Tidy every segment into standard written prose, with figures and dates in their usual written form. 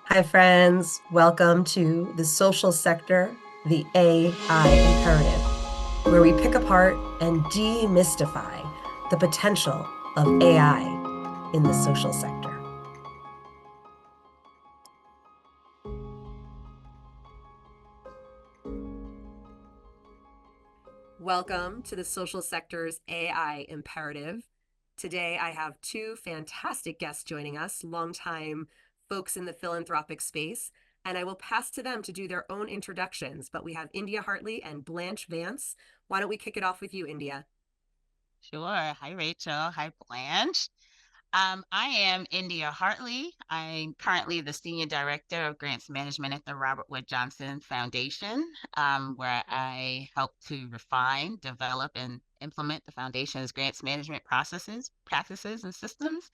Hi, friends. Welcome to the social sector, the AI imperative, where we pick apart and demystify the potential of AI in the social sector. Welcome to the social sector's AI imperative. Today, I have two fantastic guests joining us, longtime folks in the philanthropic space, and I will pass to them to do their own introductions. But we have India Hartley and Blanch Vance. Why don't we kick it off with you, India? Sure. Hi, Rachel. Hi, Blanche. I am India Hartley. I'm currently the Senior Director of Grants Management at the Robert Wood Johnson Foundation, where I help to refine, develop, and implement the foundation's grants management processes, practices, and systems,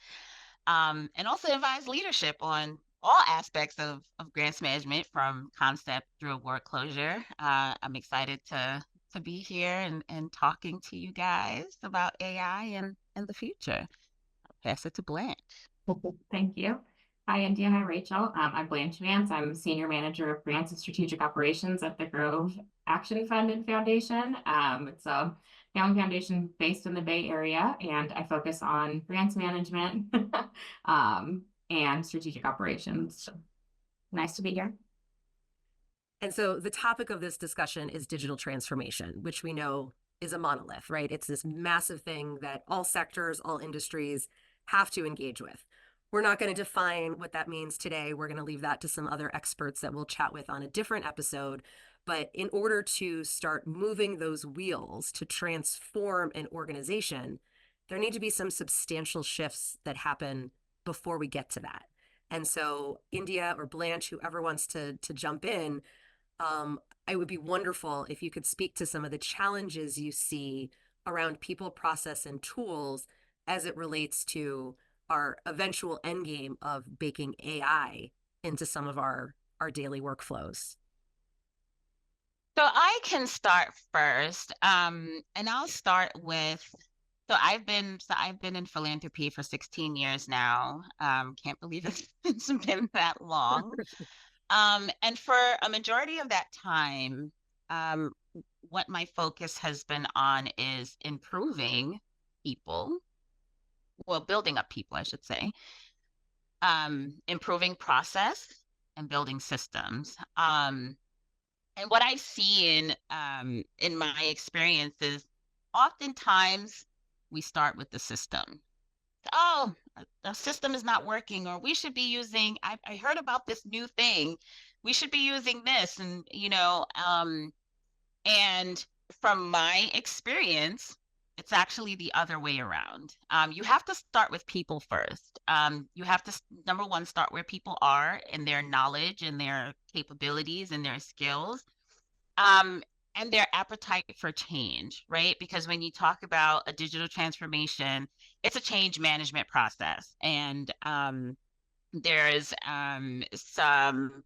and also advise leadership on all aspects of grants management from concept through award closure. I'm excited to be here and talking to you guys about AI and the future. Pass it to Blanche. Thank you. Hi, India. Hi, Rachel. I'm Blanch Vance. I'm Senior Manager of Grants and Strategic Operations at the Grove Action Fund and Foundation. It's a young foundation based in the Bay Area, and I focus on grants management and strategic operations. Nice to be here. And so the topic of this discussion is digital transformation, which we know is a monolith, right? It's this massive thing that all sectors, all industries have to engage with. We're not going to define what that means today. We're going to leave that to some other experts that we'll chat with on a different episode. But in order to start moving those wheels to transform an organization, there need to be some substantial shifts that happen before we get to that. And so India or Blanche, whoever wants to jump in, it would be wonderful if you could speak to some of the challenges you see around people, process, and tools as it relates to our eventual end game of baking AI into some of our daily workflows. So I can start first, and I'll start with. So I've been in philanthropy for 16 years now. Can't believe it's been that long. And for a majority of that time, um, what my focus has been on is improving people, well, building up people, I should say, improving process and building systems. And what I've seen in my experience is oftentimes we start with the system. Oh, the system is not working, or we should be using, I heard about this new thing. We should be using this. And from my experience, it's actually the other way around. You have to start with people first. You have to, number one, start where people are in their knowledge and their capabilities and their skills. Um, and their appetite for change, right? Because when you talk about a digital transformation, it's a change management process. And there's some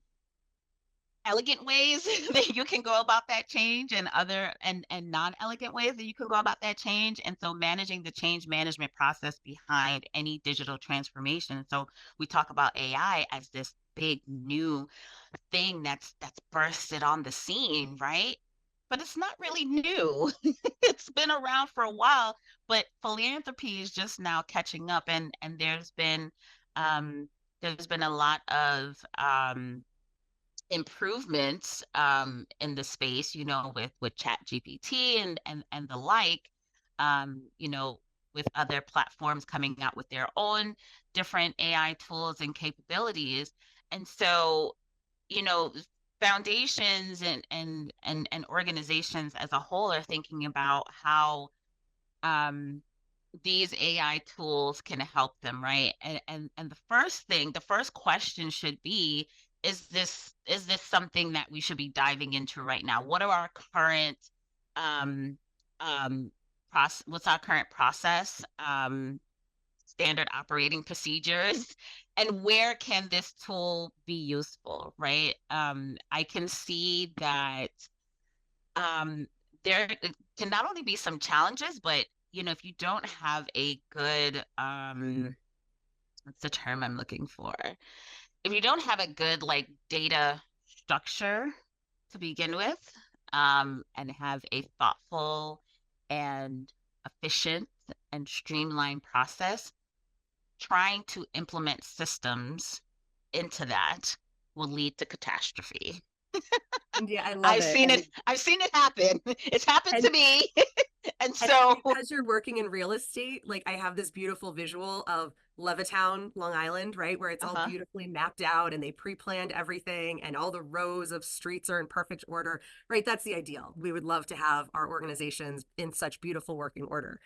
elegant ways that you can go about that change and other and non-elegant ways that you can go about that change. And so managing the change management process behind any digital transformation. So we talk about AI as this big new thing that's bursted on the scene, right? But it's not really new. It's been around for a while, but philanthropy is just now catching up, and um, there's been a lot of improvements in the space, with Chat GPT and the like, with other platforms coming out with their own different AI tools and capabilities. And so, you know, foundations and organizations as a whole are thinking about how um, these AI tools can help them, right? And the first question should be, is this something that we should be diving into right now? What are our current um what's our current process? Standard operating procedures, and where can this tool be useful, right? I can see that there can not only be some challenges, but if you don't have a good what's the term I'm looking for? if you don't have a good like data structure to begin with, and have a thoughtful and efficient and streamlined process, trying to implement systems into that will lead to catastrophe. Yeah, I love it. I've seen it happen. It's happened to And me. And And so because you're working in real estate, like I have this beautiful visual of Levittown, Long Island, right? Where it's all uh-huh. beautifully mapped out and they pre-planned everything and all the rows of streets are in perfect order, right? That's the ideal. We would love to have our organizations in such beautiful working order.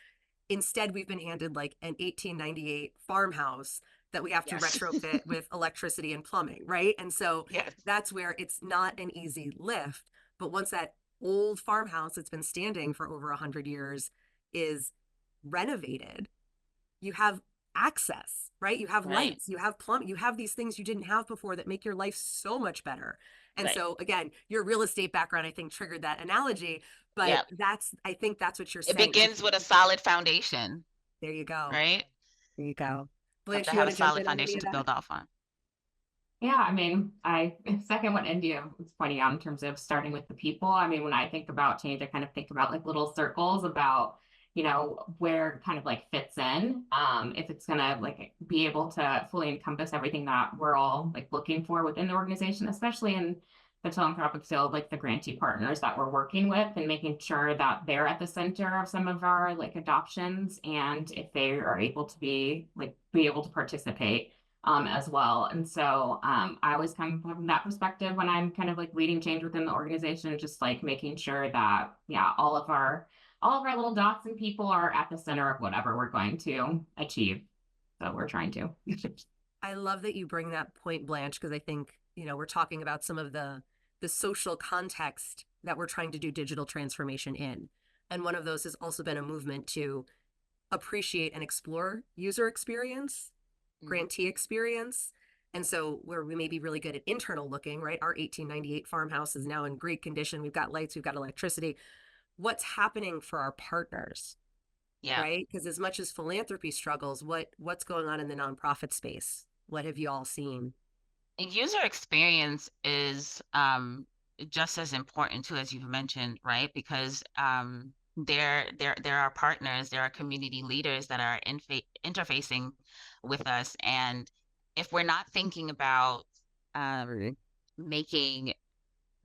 Instead, we've been handed like an 1898 farmhouse that we have to Yes. retrofit with electricity and plumbing, right? And so Yes. that's where it's not an easy lift. But once that old farmhouse that's been standing for over 100 years is renovated, you have access, right? You have Right. lights, you have plumbing, you have these things you didn't have before that make your life so much better. And Right. so again, your real estate background, I think, triggered that analogy. But Yeah. I think that's what you're It saying. begins with a solid foundation, There you go. right? There you go. Have Blanche, to you have want a to jump solid in on any foundation of to that? build off on. Yeah, I mean, I second what India was pointing out in terms of starting with the people. I mean, when I think about change, I kind of think about like little circles about, where it kind of like fits in. If it's gonna like be able to fully encompass everything that we're all like looking for within the organization, especially in the philanthropic field, like the grantee partners that we're working with and making sure that they're at the center of some of our like adoptions and if they are able to be able to participate as well. And so I always come from that perspective when I'm kind of like leading change within the organization, just like making sure that, yeah, all of our little dots and people are at the center of whatever we're going to achieve. So we're trying to. I love that you bring that point, Blanche, because I think, we're talking about some of the social context that we're trying to do digital transformation in. And one of those has also been a movement to appreciate and explore user experience, grantee experience. And so where we may be really good at internal looking, right? Our 1898 farmhouse is now in great condition. We've got lights, we've got electricity. What's happening for our partners, Yeah. right? Because as much as philanthropy struggles, what's going on in the nonprofit space? What have you all seen? And user experience is just as important too, as you've mentioned, right? Because there are partners, there are community leaders that are interfacing with us, and if we're not thinking about making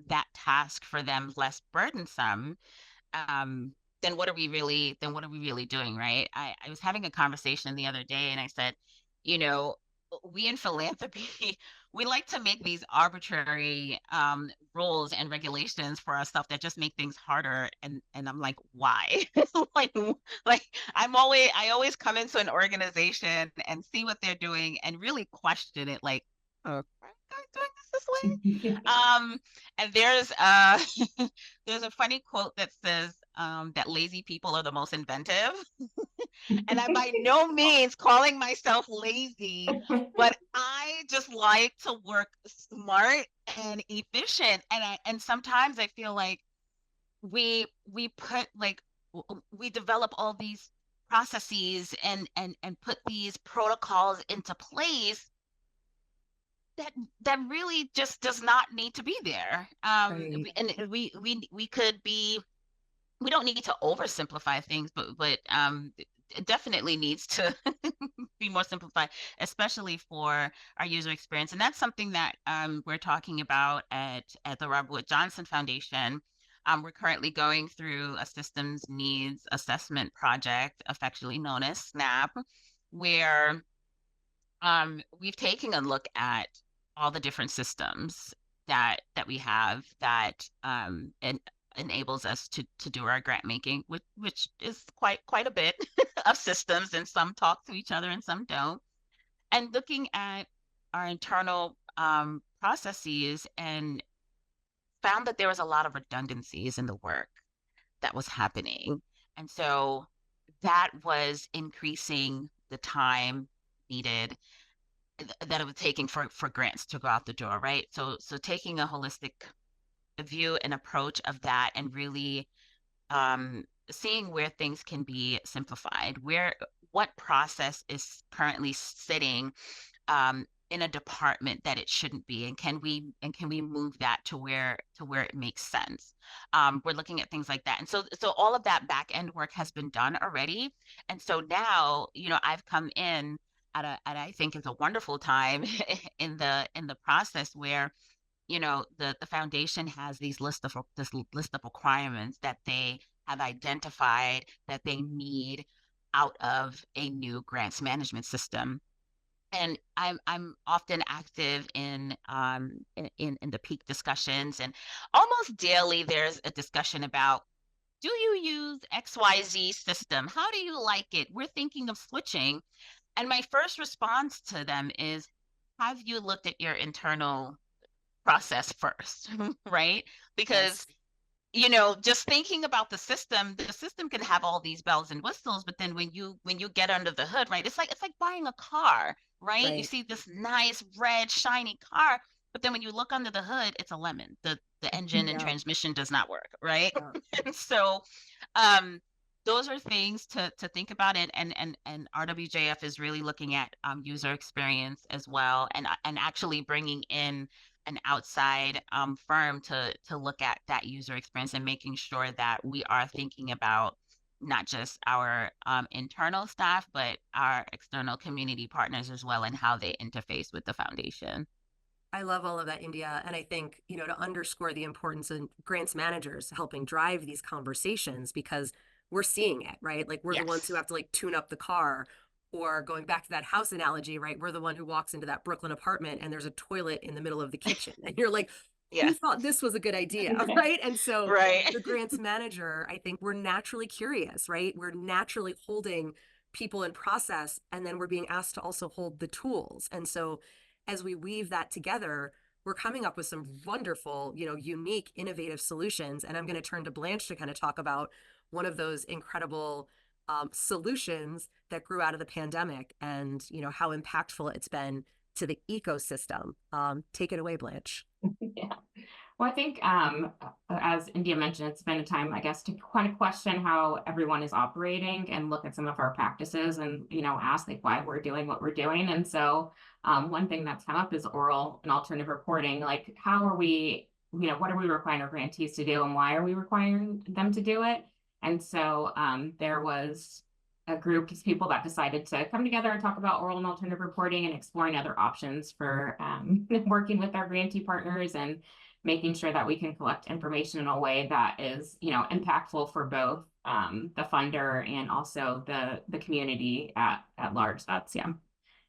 that task for them less burdensome, um, then what are we really doing, right? I was having a conversation the other day and I said, you know, we in philanthropy, we like to make these arbitrary rules and regulations for our stuff that just make things harder. And I'm like, why? like, like I always come into an organization and see what they're doing and really question it, like, oh, are you guys doing this way? Yeah. And there's a funny quote that says that lazy people are the most inventive. And I'm by no means calling myself lazy, but I just like to work smart and efficient. And sometimes I feel like we put like we develop all these processes and put these protocols into place that really just does not need to be there. Right. And we could be, we don't need to oversimplify things, but it definitely needs to be more simplified, especially for our user experience. And that's something that we're talking about at the Robert Wood Johnson Foundation. We're currently going through a systems needs assessment project, affectionately known as SNAP, where we've taken a look at all the different systems that we have that and enables us to do our grant making, which is quite a bit of systems, and some talk to each other and some don't. And looking at our internal processes and found that there was a lot of redundancies in the work that was happening. And so that was increasing the time needed that it was taking for grants to go out the door, right? So taking a holistic view and approach of that and really seeing where things can be simplified, what process is currently sitting in a department that it shouldn't be, and can we move that to where it makes sense. We're looking at things like that, and so all of that back end work has been done already, and so now, I've come in at I think is a wonderful time in the process where, the foundation has this list of requirements that they have identified that they need out of a new grants management system. And I'm often active in the peak discussions, and almost daily there's a discussion about, do you use XYZ system? How do you like it? We're thinking of switching. And my first response to them is, have you looked at your internal process first? Right? Because Yes. just thinking about the system can have all these bells and whistles, but then when you get under the hood, right, it's like buying a car, right? You Right. see this nice red shiny car, but then when you look under the hood, it's a lemon. The engine and Yeah. transmission does not work, right? Yeah. And so um those are things to think about, and RWJF is really looking at user experience as well, and actually bringing in an outside firm to look at that user experience and making sure that we are thinking about not just our internal staff, but our external community partners as well, and how they interface with the foundation. I love all of that, India. And I think, to underscore the importance of grants managers helping drive these conversations because we're seeing it, right? Like we're the ones who Yes. have to like tune up the car, or going back to that house analogy, right? We're the one who walks into that Brooklyn apartment and there's a toilet in the middle of the kitchen. And you're like, who Yes. thought this was a good idea, right? And so Right. the grants manager, I think we're naturally curious, right? We're naturally holding people in process, and then we're being asked to also hold the tools. And so as we weave that together, we're coming up with some wonderful, unique, innovative solutions. And I'm going to turn to Blanche to kind of talk about one of those incredible solutions that grew out of the pandemic, and how impactful it's been to the ecosystem. Take it away, Blanche. Yeah. Well, I think, as India mentioned, it's been a time, I guess, to kind of question how everyone is operating and look at some of our practices and, ask like why we're doing what we're doing. And so, one thing that's come up is oral and alternative reporting. Like, how are we, what are we requiring our grantees to do, and why are we requiring them to do it? And so, there was a group of people that decided to come together and talk about oral and alternative reporting and exploring other options for working with our grantee partners and making sure that we can collect information in a way that is, impactful for both the funder and also the community at large. That's And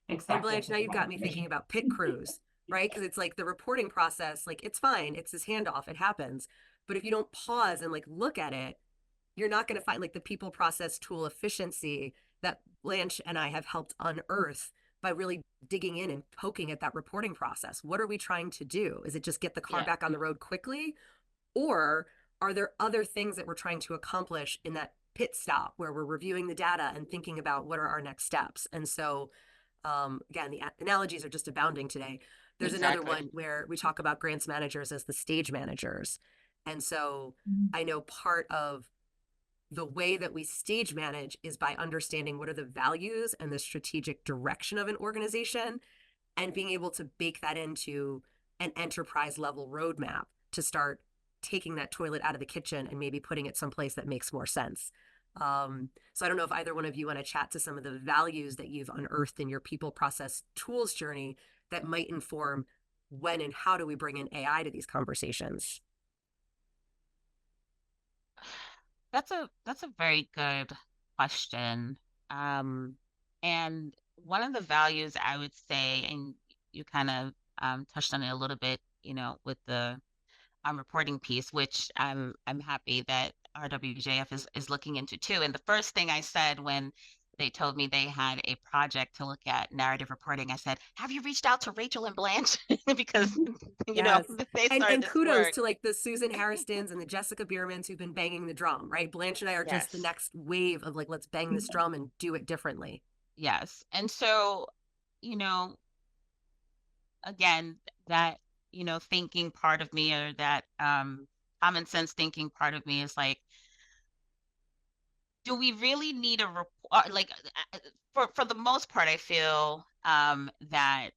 exactly. Blanche, now you've got me thinking about pit crews, right? Because it's like the reporting process, like it's fine, it's this handoff, it happens. But if you don't pause and like look at it, you're not going to find like the people process tool efficiency that Blanche and I have helped unearth by really digging in and poking at that reporting process. What are we trying to do? Is it just get the car Yeah. back on the road quickly? Or are there other things that we're trying to accomplish in that pit stop where we're reviewing the data and thinking about what are our next steps? And so, again, the analogies are just abounding today. There's another Exactly. one where we talk about grants managers as the stage managers. And so I know part of the way that we stage manage is by understanding what are the values and the strategic direction of an organization, and being able to bake that into an enterprise level roadmap to start taking that toilet out of the kitchen and maybe putting it someplace that makes more sense. So I don't know if either one of you want to chat to some of the values that you've unearthed in your people process tools journey that might inform when and how do we bring in AI to these conversations. That's a very good question. Um, and one of the values I would say, and you kind of touched on it a little bit, with the reporting piece, which I'm happy that RWJF is looking into too. And the first thing I said when they told me they had a project to look at narrative reporting, I said, "Have you reached out to Rachel and Blanche?" Because Yes. they And started this kudos work. to like the Susan Harristons and the Jessica Biermans who've been banging the drum, right? Blanche and I are just the Yes. next wave of like, let's bang this drum and do it differently. Yes. And so, you know, again, that, thinking part of me, or that common sense thinking part of me is like, do we really need a report? Like, for the most part, I feel that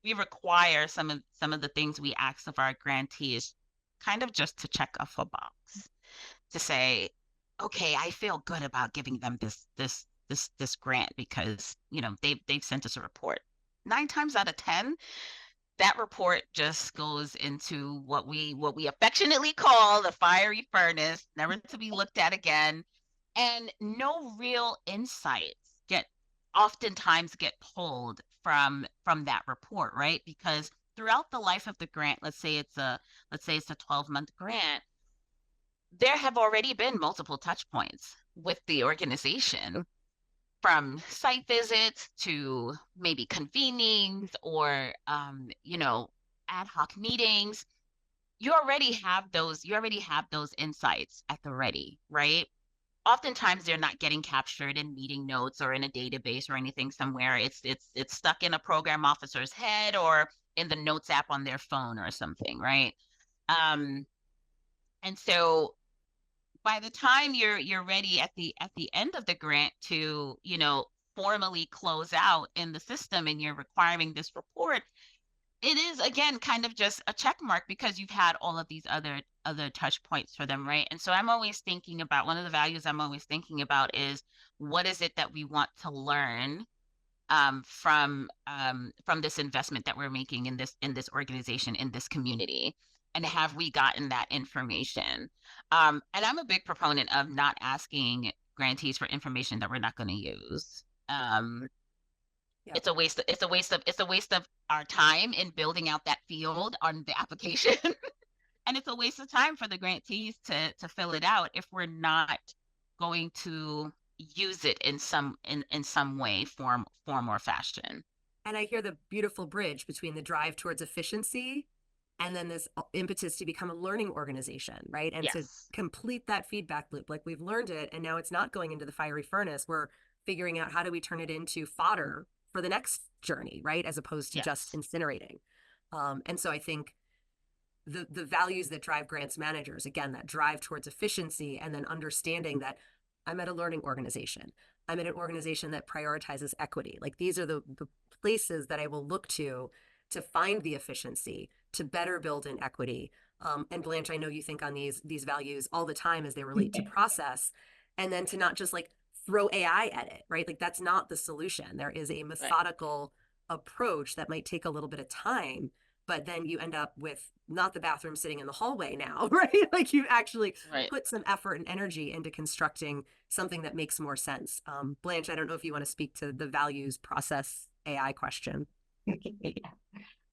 we require some of the things we ask of our grantees kind of just to check off a box to say, okay, I feel good about giving them this grant because, you know, they've sent us a report. 9 times out of 10, that report just goes into what we affectionately call the fiery furnace, never to be looked at again, and no real insights oftentimes get pulled from that report, right? Because throughout the life of the grant, let's say it's a 12-month grant, there have already been multiple touch points with the organization, from site visits to maybe convenings or ad hoc meetings. You already have those insights at the ready, right? Oftentimes they're not getting captured in meeting notes or in a database or anything somewhere. It's stuck in a program officer's head or in the notes app on their phone or something, right? um and so by the time you're ready at the end of the grant to, formally close out in the system and you're requiring this report, it is again kind of just a check mark because you've had all of these other touch points for them, right? And so I'm always thinking about, one of the values I'm always thinking about is, what is it that we want to learn from this investment that we're making in this organization, in this community, and have we gotten that information? And I'm a big proponent of not asking grantees for information that we're not going to use. Yeah. It's a waste of our time in building out that field on the application. And it's a waste of time for the grantees to fill it out if we're not going to use it in some way, form or fashion. And I hear the beautiful bridge between the drive towards efficiency and then this impetus to become a learning organization, right? And to Yes. complete that feedback loop, like we've learned it, and now it's not going into the fiery furnace. We're figuring out how do we turn it into fodder for the next journey, right? As opposed to just Yes. incinerating. And so I think the values that drive grants managers, again, that drive towards efficiency, and then understanding that I'm at a learning organization. I'm at an organization that prioritizes equity. Like these are the places that I will look to find the efficiency, to better build in equity. And Blanche, I know you think on these values all the time as they relate to process, and then to not just like throw AI at it, right? Like that's not the solution. There is a Right. methodical approach that might take a little bit of time, but then you end up with not the bathroom sitting in the hallway now, right? Like you actually Right. put some effort and energy into constructing something that makes more sense. Blanche, I don't know if you want to speak to the values process AI question. Yeah.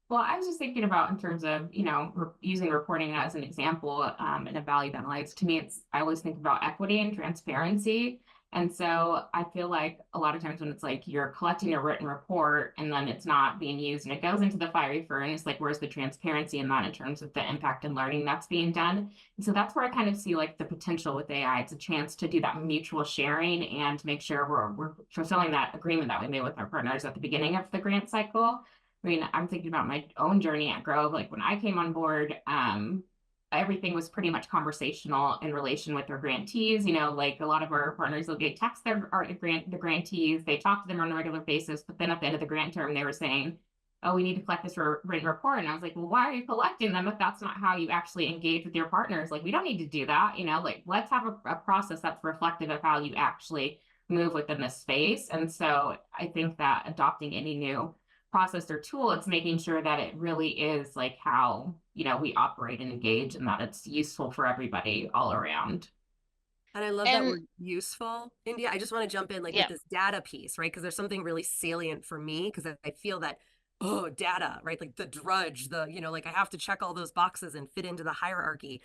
Well, I was just thinking about in terms of, using reporting as an example, in a value analysis. To me, I always think about equity and transparency. And so I feel like a lot of times when it's like you're collecting a written report and then it's not being used and it goes into the fiery furnace, like where's the transparency in that in terms of the impact and learning that's being done? And so that's where I kind of see like the potential with AI. It's a chance to do that mutual sharing and make sure we're fulfilling that agreement that we made with our partners at the beginning of the grant cycle. I mean, I'm thinking about my own journey at Grove. Like when I came on board, everything was pretty much conversational in relation with their grantees. Like a lot of our partners will get text the grantees. They talk to them on a regular basis, but then at the end of the grant term, they were saying, "Oh, we need to collect this written report." And I was like, "Well, why are you collecting them if that's not how you actually engage with your partners? Like, we don't need to do that. Like let's have a process that's reflective of how you actually move within this space." And so I think that adopting any new process or tool, it's making sure that it really is like how, we operate and engage, and that it's useful for everybody all around. And I love that And word useful, India. I just want to jump in like with yeah. this data piece, right? Because there's something really salient for me because I feel that, oh, data, right? Like the drudge, like I have to check all those boxes and fit into the hierarchy.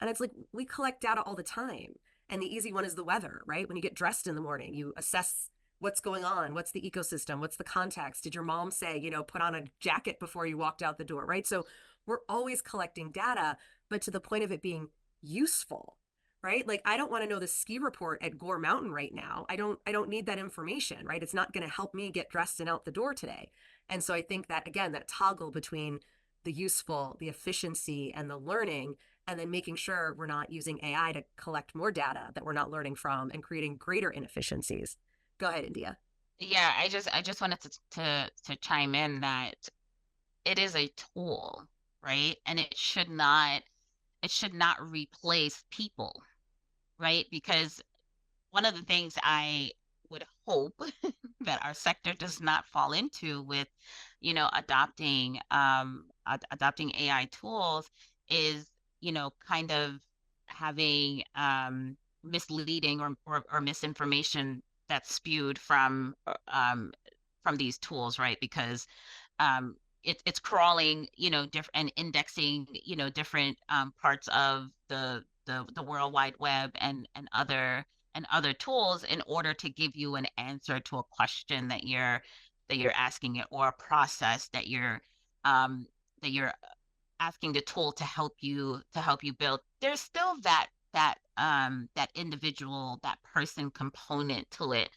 And it's like we collect data all the time. And the easy one is the weather, right? When you get dressed in the morning, you assess what's going on, what's the ecosystem, what's the context. Did your mom say, put on a jacket before you walked out the door, right? So we're always collecting data, but to the point of it being useful, right? Like I don't want to know the ski report at Gore Mountain right now. I don't need that information, right? It's not going to help me get dressed and out the door today. And so I think that again, that toggle between the useful, the efficiency, and the learning, and then making sure we're not using AI to collect more data that we're not learning from and creating greater inefficiencies. Go ahead, India. Yeah, I just wanted to chime in that it is a tool, right? And it should not replace people, right? Because one of the things I would hope that our sector does not fall into with, adopting AI tools is, kind of having misleading or misinformation that's spewed from these tools, right? Because it's crawling, different and indexing, different parts of the World Wide Web and other tools in order to give you an answer to a question that you're asking it, or a process um, that you're asking the tool to help you build. There's still that individual, that person component to it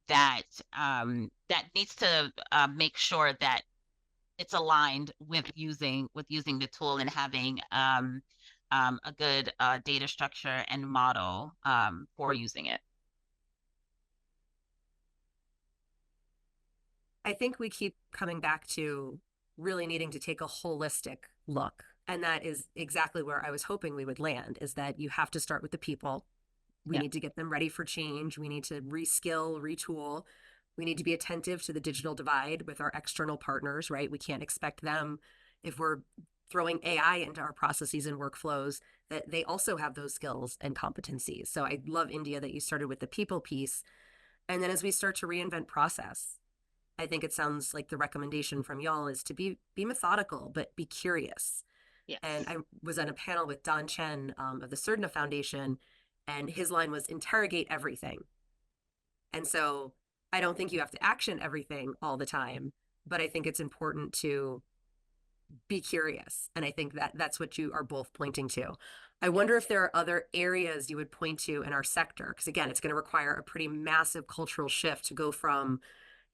that that needs to make sure that it's aligned with using the tool and having a good data structure and model for using it. I think we keep coming back to really needing to take a holistic look. And that is exactly where I was hoping we would land, is that you have to start with the people. We Yeah. need to get them ready for change. We need to reskill, retool. We need to be attentive to the digital divide with our external partners, right? We can't expect them, if we're throwing AI into our processes and workflows, that they also have those skills and competencies. So I love, India, that you started with the people piece. And then as we start to reinvent process, I think it sounds like the recommendation from y'all is to be methodical, but be curious. Yes. And I was on a panel with Don Chen of the Surdna Foundation, and his line was interrogate everything. And so I don't think you have to action everything all the time, but I think it's important to be curious. And I think that that's what you are both pointing to. I wonder if there are other areas you would point to in our sector, because again, it's going to require a pretty massive cultural shift to go from,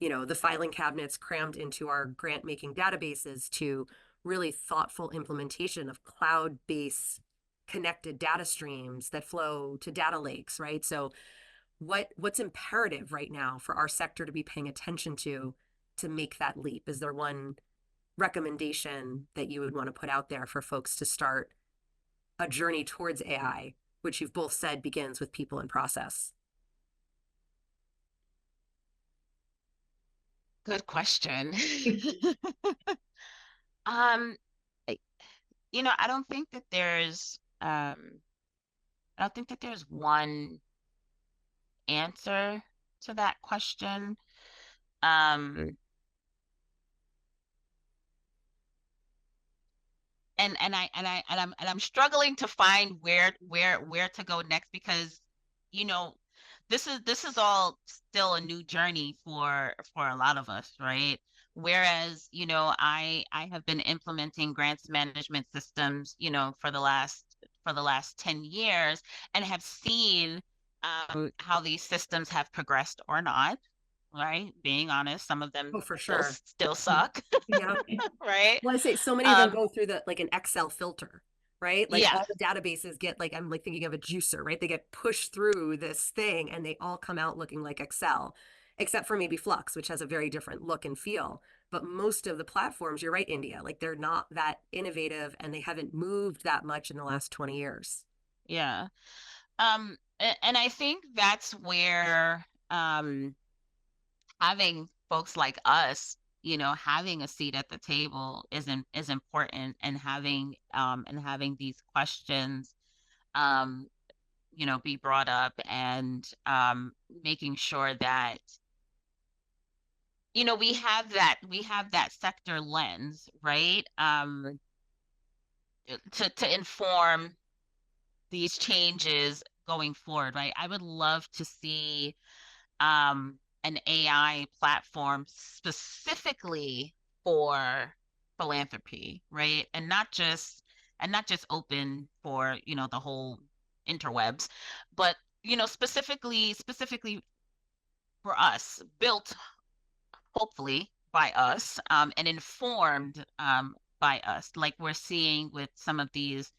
the filing cabinets crammed into our grant making databases to really thoughtful implementation of cloud-based connected data streams that flow to data lakes, right? So what's imperative right now for our sector to be paying attention to make that leap? Is there one recommendation that you would want to put out there for folks to start a journey towards AI, which you've both said begins with people and process? Good question. um, I- I don't think that I don't think that there's one answer to that question. Um, and I'm struggling to find where to go next, because you know this is all still a new journey for a lot of us, right? Whereas I have been implementing grants management systems for the last 10 years, and have seen how these systems have progressed or not, right? Being honest, some of them Oh, for sure. still suck. Yeah. Right? Well, I say so many of them um go through like an Excel filter, right? Like yeah. all the databases get like, I'm like thinking of a juicer, right? They get pushed through this thing and they all come out looking like Excel, except for maybe Flux, which has a very different look and feel. But most of the platforms, you're right, India, like they're not that innovative and they haven't moved that much in the last 20 years. Yeah. And I think that's where having folks like us, having a seat at the table is important, and having these questions um, be brought up, and making sure that we have that sector lens, right? To inform these changes going forward, right? I would love to see an AI platform specifically for philanthropy, right? And not just open for, the whole interwebs, but specifically for us, built hopefully by us, and informed by us, like we're seeing with some of these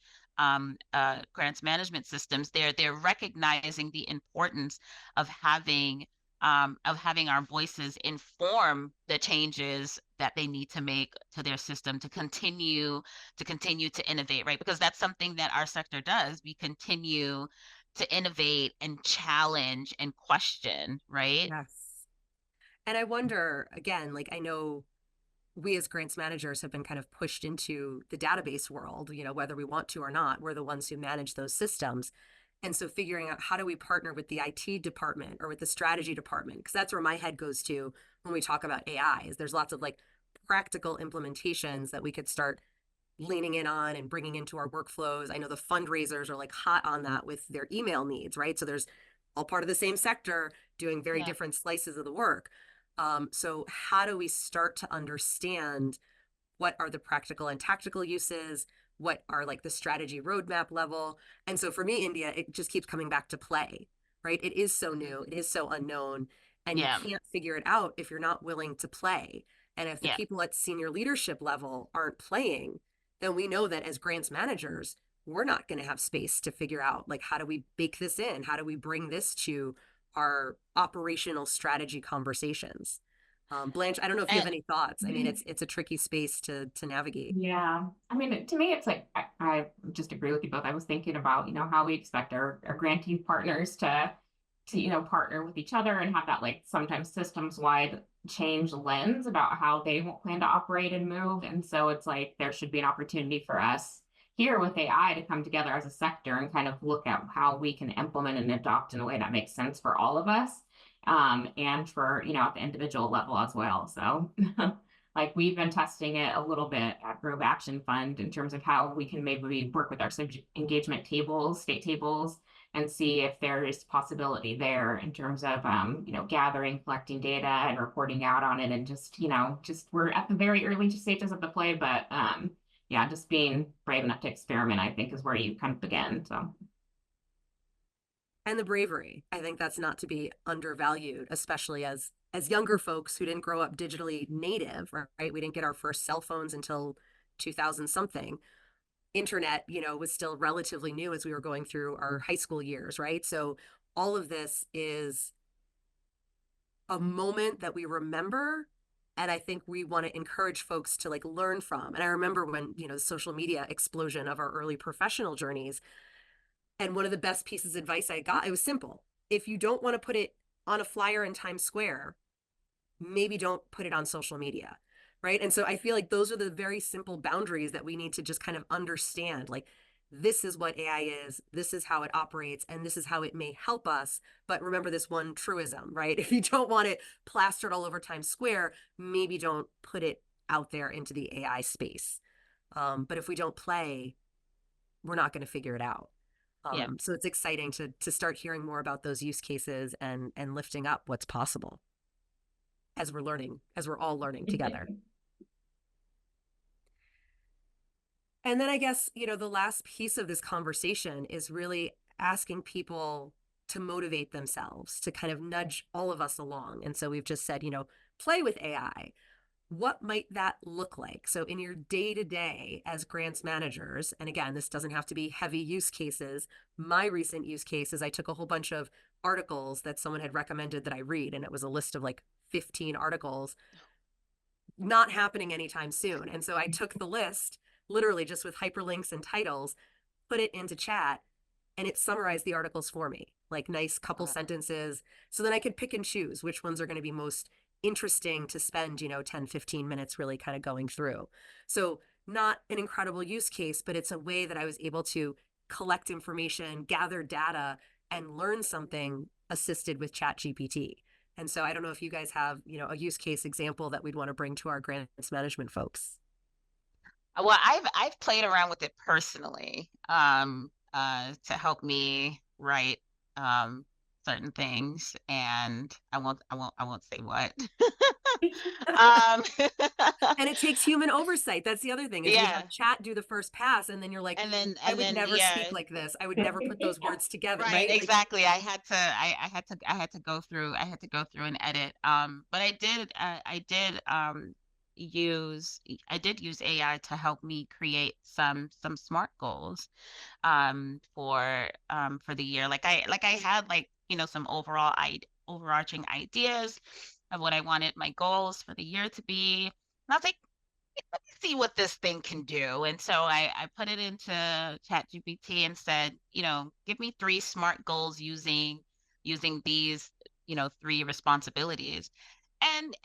grants management systems. They're recognizing the importance of having of having our voices inform the changes that they need to make to their system to continue to innovate, right? Because that's something that our sector does. We continue to innovate and challenge and question, right? Yes. And I wonder, again, like I know we as grants managers have been kind of pushed into the database world, whether we want to or not, we're the ones who manage those systems. And so figuring out how do we partner with the IT department or with the strategy department, because that's where my head goes to when we talk about AI, is there's lots of like practical implementations that we could start leaning in on and bringing into our workflows. I know the fundraisers are like hot on that with their email needs, right? So there's all part of the same sector doing very different slices of the work. So how do we start to understand what are the practical and tactical uses? What are like the strategy roadmap level? And so for me, India, it just keeps coming back to play, right? It is so new, it is so unknown, and you Yeah, can't figure it out if you're not willing to play. And if the yeah. people at senior leadership level aren't playing, then we know that as grants managers, we're not going to have space to figure out like how do we bake this in? How do we bring this to our operational strategy conversations? Blanche, I don't know if you have And any thoughts. I mean, it's a tricky space to navigate. Yeah. I mean, to me, it's like, I just agree with you both. I was thinking about, how we expect our grantee partners to partner with each other and have that like sometimes systems wide change lens about how they plan to operate and move. And so it's like there should be an opportunity for us here with AI to come together as a sector and kind of look at how we can implement and adopt in a way that makes sense for all of us, and for at the individual level as well. So like we've been testing it a little bit at Grove Action Fund in terms of how we can maybe work with our engagement tables, state tables, and see if there is possibility there in terms of gathering, collecting data and reporting out on it. And just we're at the very early stages of the play, but yeah, just being brave enough to experiment, I think, is where you kind of begin. So And the bravery, I think that's not to be undervalued, especially as younger folks who didn't grow up digitally native, right? We didn't get our first cell phones until 2000 something. Internet, was still relatively new as we were going through our high school years, right? So all of this is a moment that we remember, and I think we want to encourage folks to like learn from. And I remember when, the social media explosion of our early professional journeys, and one of the best pieces of advice I got, it was simple. If you don't want to put it on a flyer in Times Square, maybe don't put it on social media, right? And so I feel like those are the very simple boundaries that we need to just kind of understand. Like, this is what AI is, this is how it operates, and this is how it may help us. But remember this one truism, right? If you don't want it plastered all over Times Square, maybe don't put it out there into the AI space. But if we don't play, we're not going to figure it out. Yeah. So it's exciting to start hearing more about those use cases and lifting up what's possible as we're all learning together. And then I guess, the last piece of this conversation is really asking people to motivate themselves, to kind of nudge all of us along. And so we've just said, play with AI. What might that look like? So in your day-to-day as grants managers, and again, this doesn't have to be heavy use cases. My recent use case is I took a whole bunch of articles that someone had recommended that I read, and it was a list of like 15 articles not happening anytime soon. And so I took the list, literally just with hyperlinks and titles, put it into chat, and it summarized the articles for me, like nice couple sentences. So then I could pick and choose which ones are going to be most interesting to spend 10 15 minutes really kind of going through. So not an incredible use case, but it's a way that I was able to collect information, gather data, and learn something assisted with ChatGPT. And so I don't know if you guys have a use case example that we'd want to bring to our grants management folks. Well, I've played around with it personally, to help me write certain things, and I won't say what. um, And it takes human oversight. That's the other thing, is we yeah, have chat do the first pass, and then you're like, I would never yeah, speak like this. I would never put those words together, right, right? Like, exactly. I had to go through and edit. But I did use AI to help me create some SMART goals for the year. Like I had like some overall overarching ideas of what I wanted my goals for the year to be. And I was like, let me see what this thing can do. And so I put it into ChatGPT and said, give me 3 SMART goals using these, 3 responsibilities. And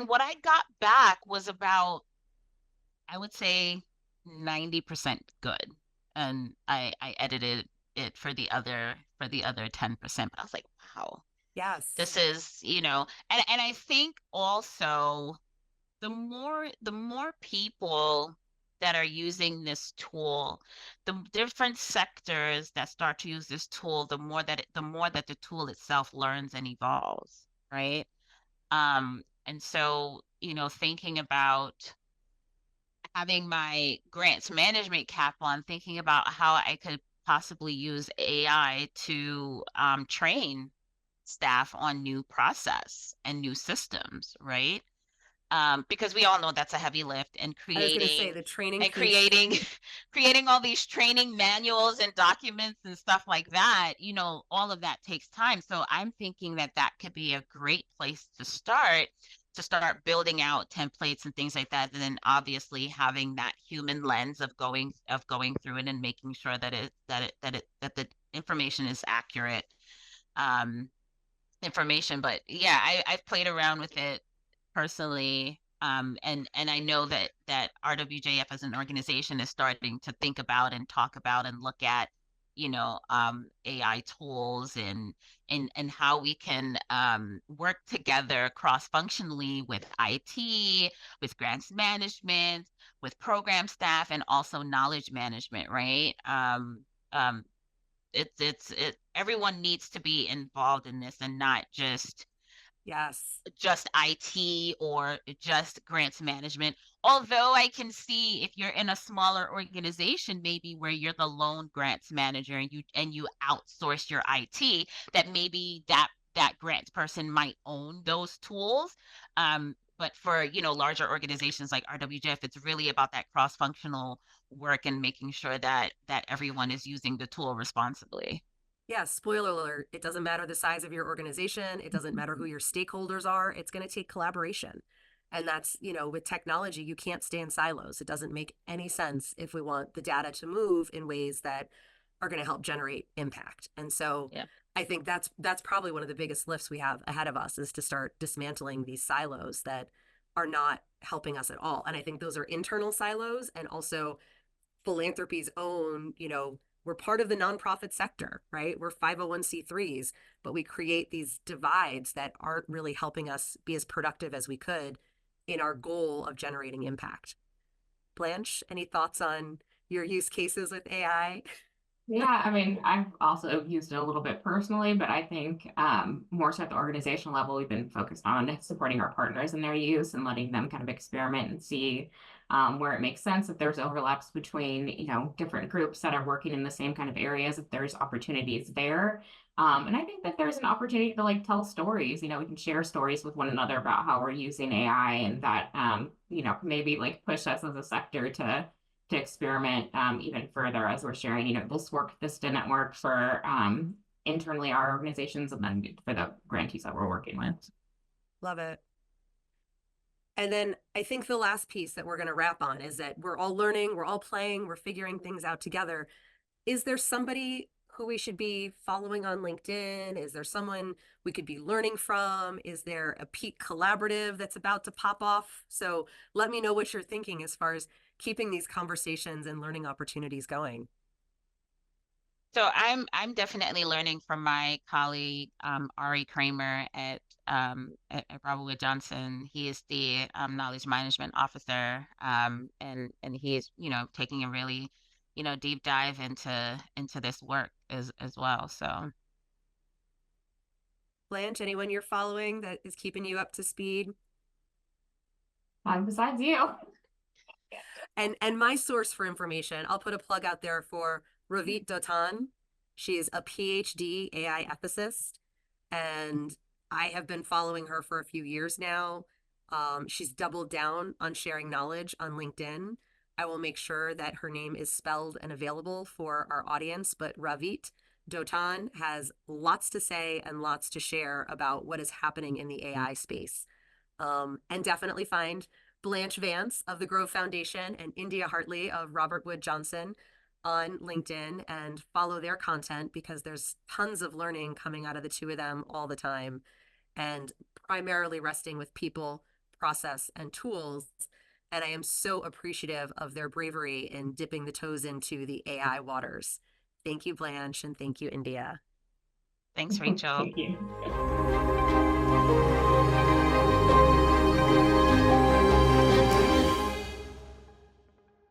what I got back was about, I would say, 90% good. And I edited it for the other 10%. But I was like, wow, Yes. this is, and I think also the more people that are using this tool, the different sectors that start to use this tool, the more that the tool itself learns and evolves, right? And so, thinking about having my grants management cap on, thinking about how I could possibly use AI to train staff on new process and new systems, right? Because we all know that's a heavy lift, and I was going to say the training piece. creating creating all these training manuals and documents and stuff like that, all of that takes time. So I'm thinking that that could be a great place to start building out templates and things like that, and then obviously having that human lens of going through it and making sure that the information is accurate um information. But yeah, I've played around with it personally. And I know that RWJF as an organization is starting to think about and talk about and look at, AI tools and how we can work together cross-functionally with IT, with grants management, with program staff, and also knowledge management, right? It everyone needs to be involved in this, and not Yes. just IT or just grants management. Although I can see, if you're in a smaller organization, maybe where you're the lone grants manager and you outsource your IT, that maybe that grants person might own those tools. But for, larger organizations like RWJF, it's really about that cross-functional work and making sure that everyone is using the tool responsibly. Yeah, spoiler alert, it doesn't matter the size of your organization, it doesn't matter who your stakeholders are, it's going to take collaboration. And that's, with technology, you can't stay in silos. It doesn't make any sense if we want the data to move in ways that are going to help generate impact. And so Yeah. I think that's probably one of the biggest lifts we have ahead of us, is to start dismantling these silos that are not helping us at all. And I think those are internal silos, and also philanthropy's own, we're part of the nonprofit sector, right? We're 501c3s, but we create these divides that aren't really helping us be as productive as we could in our goal of generating impact. Blanche, any thoughts on your use cases with AI? Yeah, I mean, I've also used it a little bit personally, but I think more so at the organizational level, we've been focused on supporting our partners in their use and letting them kind of experiment and see where it makes sense, if there's overlaps between, different groups that are working in the same kind of areas, if there's opportunities there. And I think that there's an opportunity to tell stories. We can share stories with one another about how we're using AI, and that, maybe push us as a sector to experiment even further as we're sharing, this didn't work for internally our organizations, and then for the grantees that we're working with. Love it. And then I think the last piece that we're going to wrap on is that we're all learning, we're all playing, we're figuring things out together. Is there somebody who we should be following on LinkedIn? Is there someone we could be learning from? Is there a peak collaborative that's about to pop off? So let me know what you're thinking as far as keeping these conversations and learning opportunities going. So I'm definitely learning from my colleague Ari Kramer at Robert Wood Johnson. He is the knowledge management officer, and he is, taking a really, deep dive into this work as well. So Blanche, anyone you're following that is keeping you up to speed? Besides you. And my source for information, I'll put a plug out there for Ravit Dotan. She is a PhD AI ethicist, and I have been following her for a few years now. She's doubled down on sharing knowledge on LinkedIn. I will make sure that her name is spelled and available for our audience, but Ravit, Dotan has lots to say and lots to share about what is happening in the AI space. And definitely find Blanch Vance of the Grove Foundation and India Hartley of Robert Wood Johnson on LinkedIn and follow their content, because there's tons of learning coming out of the two of them all the time, and primarily resting with people, process, and tools. And I am so appreciative of their bravery in dipping the toes into the AI waters. Thank you, Blanche, and thank you, India. Thanks, Rachel. Thank you.